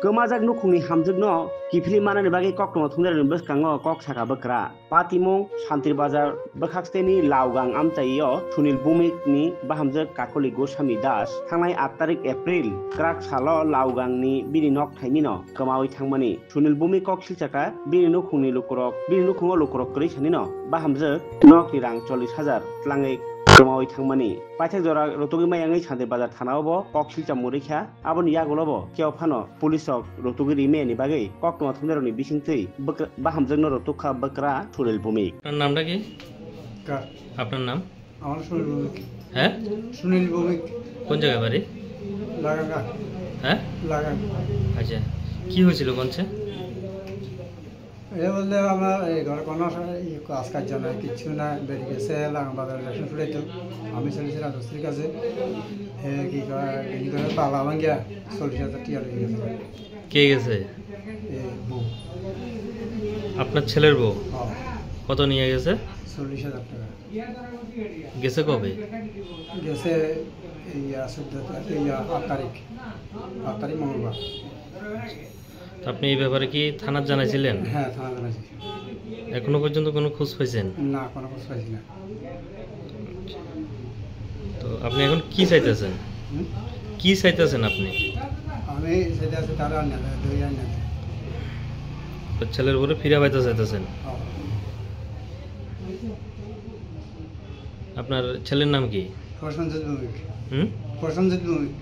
Kemajak nukungni hamjugno kifili manani bagi kok tong thungderni bwskango kok saka bwkra patimung Shantir Bazar bwkhaksteni Laugang amchaiyo Sunil Bhumik ni bahamjak Kakoli Goswami Das thangnai 8 tarik April krak salo Laugangni bini nok thaimino kemawi thangmani Sunil Bhumik kok silchaka bini nukhungni lukurok kwri sanino bahamjak nok ni rang 40,000 tlangai kemawi thangmani paithak jora rotogi mayangai Shantir Bazar thanao kok silcha murikha aboni yagolobo keo phano pulisok rotogi rime ni bagai kok tong thungderni bisingtui bahamjak no rotokha bwkra Sunil Bhumik আপনার নামটা কি কার আপনার নাম আমার সুনীল ভৌমিক হ্যাঁ সুনীল ভৌমিক কোন জায়গায় বাড়ি লাগাঙ্গা হ্যাঁ লাগাঙ্গা আচ্ছা কি হয়েছিল কোনছে এ বলতে আমার এই ঘর কোনো কাজ কাজ নাই কিচ্ছু না বেরিয়ে গেছে লাগান বাজার রেশন ফুটাইতো আমি চলেছি রাজশ্রীর কাছে কি করে পালা ভাঙ্গিয়া 40,000 টাকা লেগে গেছে কে গেছে এই বউ আপনার ছেলের বউ হ্যাঁ কত নিয়ে গেছে 40,000 টাকা গেছে কবে গেছে এই 8 তারিখ মঙ্গলবার তো আপনি এই ব্যাপারে কি থানার জানাইছিলেন হ্যাঁ থানা জানাইছি এখনো পর্যন্ত কোনো খোঁজ পাইছেন না কোনো খোঁজ পাইছি না তো আপনি এখন কি চাইতেছেন কি চাইতেছেন আপনি আমি সেটা আছে তারা আর না দুই আর না তো ছেলের উপরে ফিরে পাইতে চাইতেছেন আপনার ছেলের নাম কি প্রসেনজিৎ ভৌমিক হুম প্রসেনজিৎ ভৌমিক